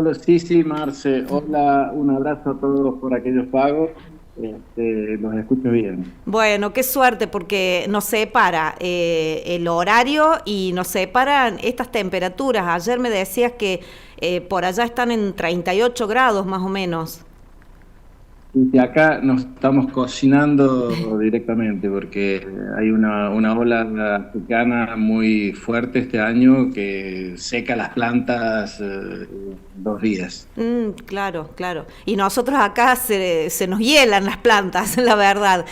Hola, sí, sí, Marce. Hola, un abrazo a todos por aquellos pagos. Los escucho bien. Bueno, qué suerte porque nos separa el horario y nos separan estas temperaturas. Ayer me decías que por allá están en 38 grados más o menos. Y que acá nos estamos cocinando directamente porque hay una ola africana muy fuerte este año que seca las plantas en 2 días. Claro, claro. Y nosotros acá se nos hielan las plantas, la verdad,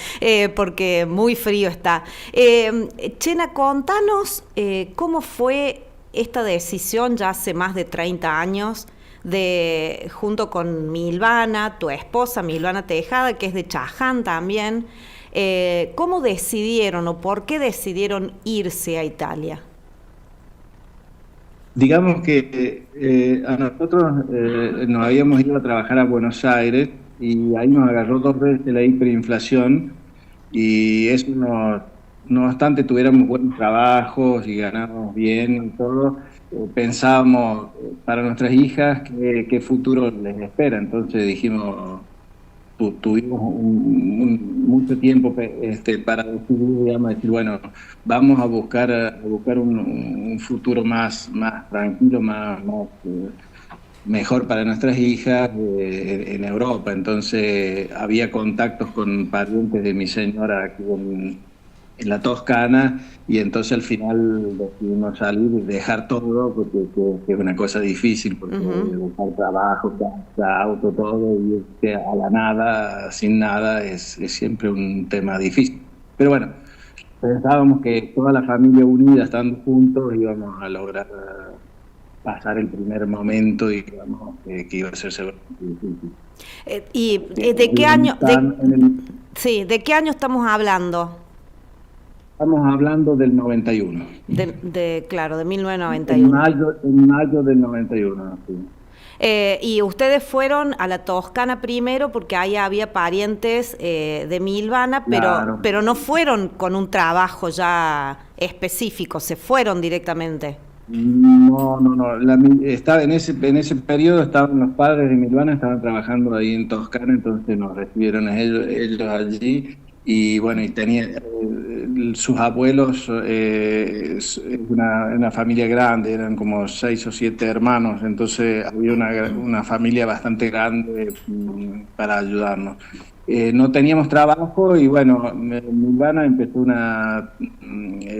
porque muy frío está. Chena, contanos cómo fue esta decisión ya hace más de 30 años de junto con Milvana, tu esposa Milvana Tejada, que es de Chaján también. ¿Cómo decidieron o por qué decidieron irse a Italia? Digamos que a nosotros nos habíamos ido a trabajar a Buenos Aires y ahí nos agarró 2 veces la hiperinflación y eso no obstante tuviéramos buenos trabajos y ganábamos bien y todo, pensábamos para nuestras hijas qué futuro les espera. Entonces dijimos, tuvimos mucho tiempo para decidir, digamos, decir, bueno, vamos a buscar un futuro más tranquilo, mejor para nuestras hijas en Europa. Entonces había contactos con parientes de mi señora aquí en la Toscana y entonces al final decidimos salir y dejar todo porque que es una cosa difícil porque Ujú. buscar trabajo, casa, auto, todo y irte a la nada, sin nada, es siempre un tema difícil. Pero bueno, pensábamos que toda la familia unida, estando juntos, íbamos a lograr pasar el primer momento, digamos, que iba a ser seguramente difícil. ¿De qué año, En el- sí, de qué año estamos hablando? Estamos hablando del 91. Claro, de En 1991. mayo del 91, sí. Y ustedes fueron a la Toscana primero porque ahí había parientes de Milvana, Claro. pero no fueron con un trabajo ya específico, se fueron directamente. No, no, no. Estaba en ese periodo estaban los padres de Milvana, estaban trabajando ahí en Toscana, entonces nos recibieron a ellos allí y bueno, y tenía sus abuelos, es una familia grande, eran como 6 o 7 hermanos, entonces había una familia bastante grande para ayudarnos. No teníamos trabajo y bueno, Milvana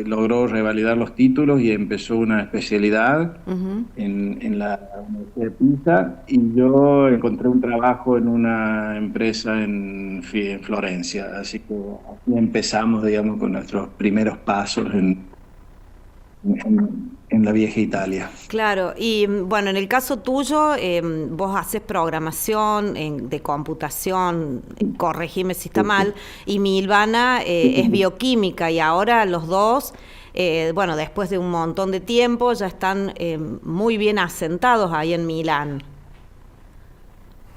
logró revalidar los títulos y empezó una especialidad Ujú. en la Universidad de Pisa y yo encontré un trabajo en una empresa en Florencia, así que así empezamos, digamos, con nuestros primeros pasos en la vieja Italia. Claro, y bueno, en el caso tuyo, vos haces programación de computación, corregime si está Sí, mal, y Milvana es sí. bioquímica y ahora los dos, bueno, después de un montón de tiempo, ya están muy bien asentados ahí en Milán.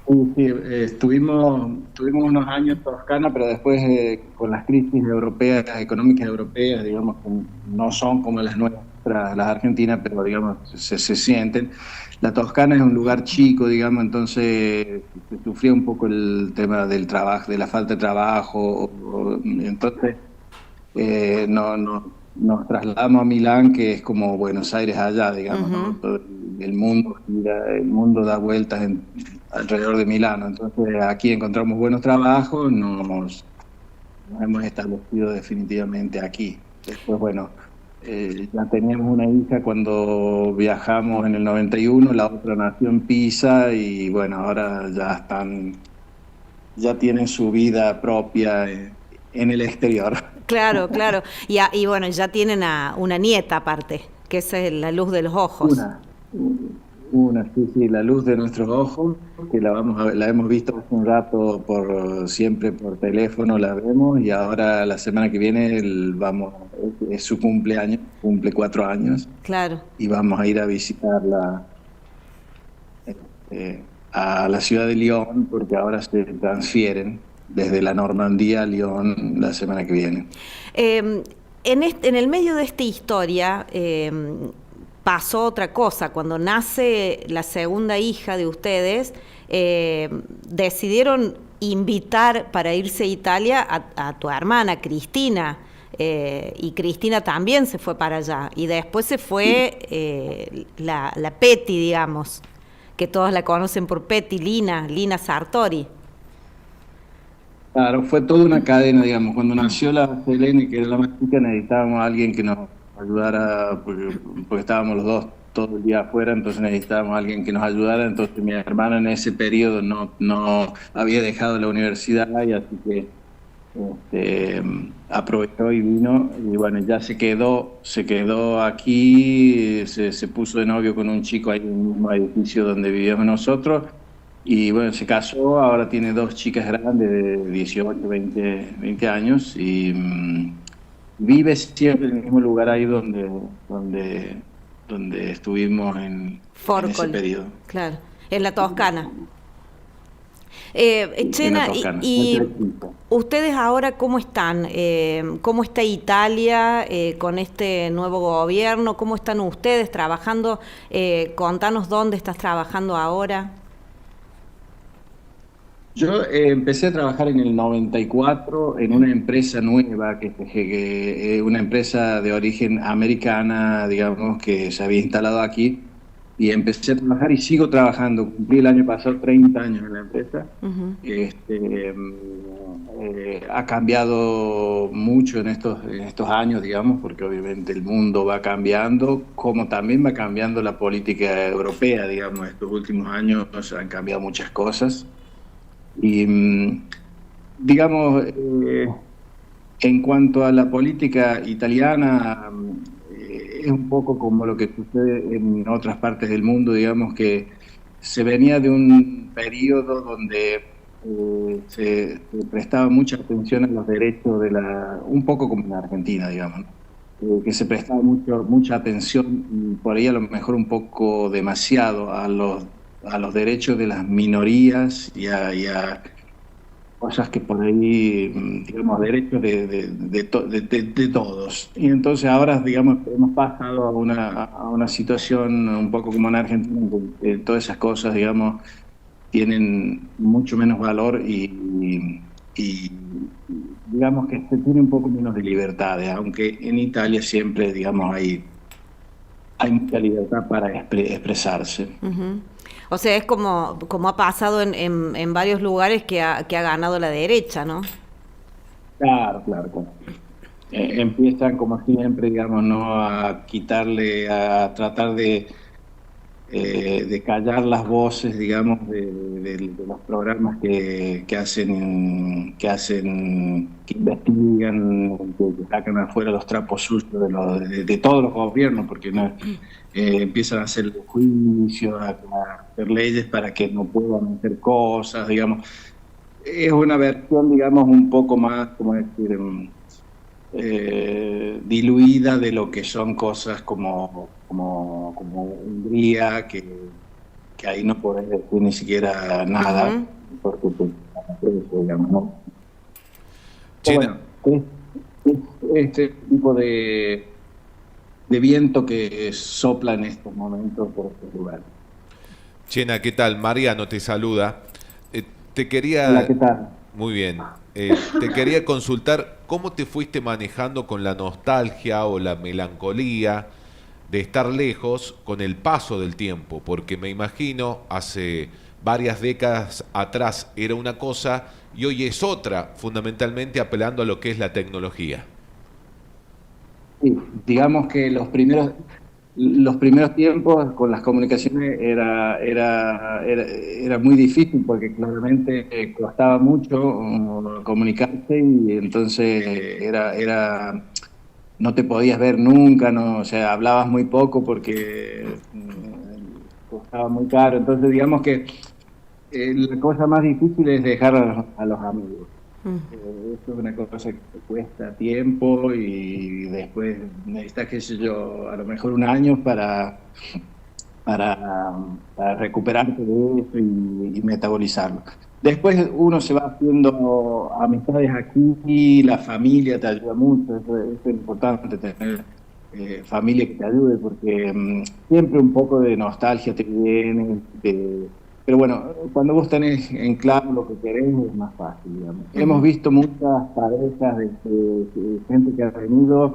Sí, sí, tuvimos unos años en Toscana, pero después con las crisis europeas, económicas europeas, digamos, que no son como las nuestras, las argentinas, pero digamos, se sienten. La Toscana es un lugar chico, digamos, entonces se sufría un poco el tema del trabajo, de la falta de trabajo. Entonces nos trasladamos a Milán, que es como Buenos Aires allá, digamos, Ujú. ¿no? Todo el mundo gira, el mundo da vueltas alrededor de Milano. Entonces aquí encontramos buenos trabajos, nos hemos establecido definitivamente aquí. Después, bueno, ya teníamos una hija cuando viajamos en el 91, la otra nació en Pisa y bueno, ahora ya tienen su vida propia en el exterior. Claro, claro. Y bueno, ya tienen a una nieta aparte, que esa es la luz de los ojos. Una, sí, sí, la luz de nuestros ojos, que la hemos visto hace un rato siempre por teléfono, la vemos y ahora la semana que viene es su cumpleaños, cumple 4 años Claro. y vamos a ir a visitarla a la ciudad de Lyon porque ahora se transfieren desde la Normandía a Lyon la semana que viene. En el medio de esta historia, pasó otra cosa. Cuando nace la segunda hija de ustedes, decidieron invitar para irse a Italia a tu hermana, Cristina, y Cristina también se fue para allá. Y después se fue la Peti, digamos, que todos la conocen por Peti, Lina Sartori. Claro, fue toda una cadena, digamos. Cuando nació la Selene, que era la más chica, necesitábamos a alguien que nos ayudara, porque estábamos los dos todo el día afuera, entonces necesitábamos a alguien que nos ayudara. Entonces mi hermana en ese periodo no había dejado la universidad, y así que aprovechó y vino. Y bueno, ya se quedó aquí, se puso de novio con un chico ahí en el mismo edificio donde vivíamos nosotros. Y bueno, se casó, ahora tiene dos chicas grandes de 18, 20 años, y vive siempre en el mismo lugar ahí donde estuvimos en ese periodo. Claro, en la Toscana. Chena, y ustedes ahora, ¿cómo están? ¿Cómo está Italia con este nuevo gobierno? ¿Cómo están ustedes trabajando? Contanos dónde estás trabajando ahora. Yo empecé a trabajar en el 94 en una empresa nueva, una empresa de origen americana, digamos, que se había instalado aquí, y empecé a trabajar y sigo trabajando. Cumplí el año pasado 30 años en la empresa. Uh-huh. Ha cambiado mucho en estos años, digamos, porque obviamente el mundo va cambiando, como también va cambiando la política europea, digamos. Estos últimos años han cambiado muchas cosas. Y digamos, en cuanto a la política italiana, es un poco como lo que sucede en otras partes del mundo, digamos, que se venía de un periodo donde se prestaba mucha atención a los derechos un poco como en Argentina, digamos, ¿no? Que se prestaba mucha atención, y por ahí a lo mejor un poco demasiado, a los derechos de las minorías y a cosas que por ahí, digamos, derechos de todos. Y entonces ahora, digamos, hemos pasado a una situación un poco como en Argentina, donde todas esas cosas, digamos, tienen mucho menos valor, y digamos que se tiene un poco menos de libertades, aunque en Italia siempre, digamos, hay mucha libertad para expresarse. Uh-huh. O sea, es como ha pasado en varios lugares que ha ganado la derecha, ¿no? Claro. Empiezan, como siempre, digamos, ¿no?, a tratar de callar las voces, digamos, de los programas que investigan, que sacan afuera los trapos sucios de todos los gobiernos, porque no empiezan a hacer juicios, a hacer leyes para que no puedan hacer cosas, digamos. Es una versión, digamos, un poco más, como decir, diluida de lo que son cosas como Hungría, que ahí no podés decir ni siquiera nada, uh-huh, porque digamos, ¿no? Bueno, es este tipo de viento que sopla en estos momentos por estos lugares. Chena, ¿qué tal? Mariano te saluda. Hola, ¿qué tal? Muy bien. Te quería consultar cómo te fuiste manejando con la nostalgia o la melancolía de estar lejos con el paso del tiempo, porque me imagino hace varias décadas atrás era una cosa y hoy es otra, fundamentalmente apelando a lo que es la tecnología. Sí, digamos que los primeros tiempos con las comunicaciones era muy difícil, porque claramente costaba mucho comunicarse, y entonces no te podías ver nunca, ¿no? O sea, hablabas muy poco porque costaba muy caro. Entonces, digamos que la cosa más difícil es dejar a los amigos. Esto es una cosa que te cuesta tiempo, y después necesitas, qué sé yo, a lo mejor un año para recuperarte de eso y metabolizarlo. Después uno se va haciendo amistades aquí, y la familia te ayuda mucho, eso es importante, tener familia que te ayude, porque siempre un poco de nostalgia te viene, pero bueno, cuando vos tenés en claro lo que querés es más fácil, digamos. Hemos Ujú. visto muchas parejas de gente que ha venido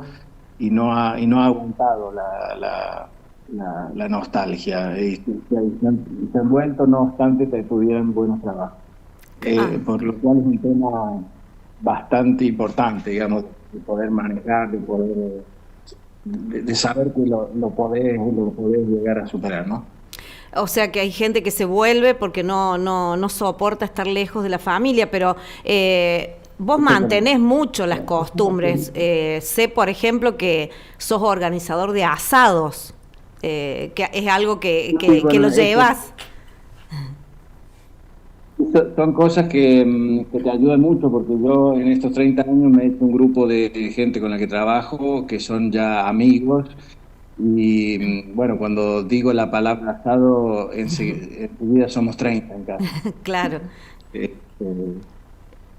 y no ha aguantado la nostalgia se han vuelto, no obstante, que tuvieran buenos trabajos. Ah, Por lo cual es un tema bastante importante, digamos, de poder manejar, de poder, de saber que lo podés llegar a superar, ¿no? o sea que hay gente que se vuelve porque no soporta estar lejos de la familia, pero vos Exactamente. mantenés mucho las costumbres. Sé, por ejemplo, que sos organizador de asados, que es algo Sí, que bueno, lo llevas. son cosas que te ayudan mucho porque yo en estos 30 años me he hecho un grupo de gente con la que trabajo que son ya amigos y bueno, cuando digo la palabra asado, enseguida somos 30 en casa. Claro, Eh,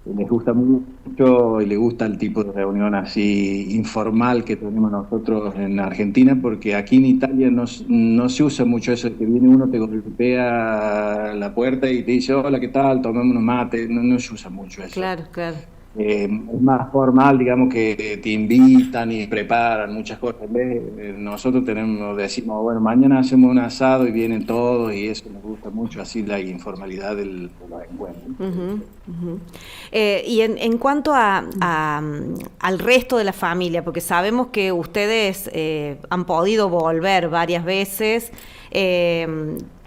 les gusta mucho y les gusta el tipo de reunión así informal que tenemos nosotros en Argentina, porque aquí en Italia no se usa mucho eso, de que viene uno, te golpea la puerta y te dice, hola, ¿qué tal? Tomemos unos mate. No se usa mucho eso. claro, claro. Es más formal, digamos, que te invitan y preparan muchas cosas. En vez, nosotros decimos, bueno, mañana hacemos un asado y vienen todos y eso nos gusta mucho, así la informalidad de los encuentros. Ujú, ujú. Y en cuanto al resto de la familia, porque sabemos que ustedes han podido volver varias veces,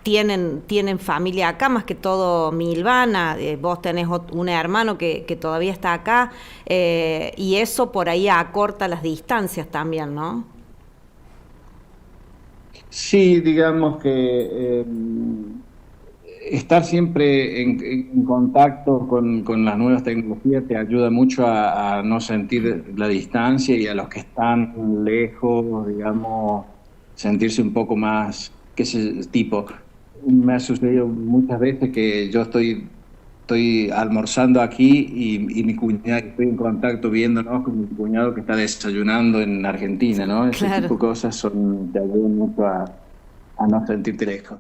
tienen familia acá, más que todo Milvana, vos tenés un hermano que todavía está acá, y eso por ahí acorta las distancias también, ¿no? Sí, digamos que estar siempre en contacto con las nuevas tecnologías te ayuda mucho a no sentir la distancia y a los que están lejos, digamos, sentirse un poco más, qué sé, tipo, me ha sucedido muchas veces que estoy almorzando aquí y mi cuñado, estoy en contacto viéndonos con mi cuñado que está desayunando en Argentina, ¿no? Ese Claro. tipo de cosas te ayudan mucho a no sentirte lejos.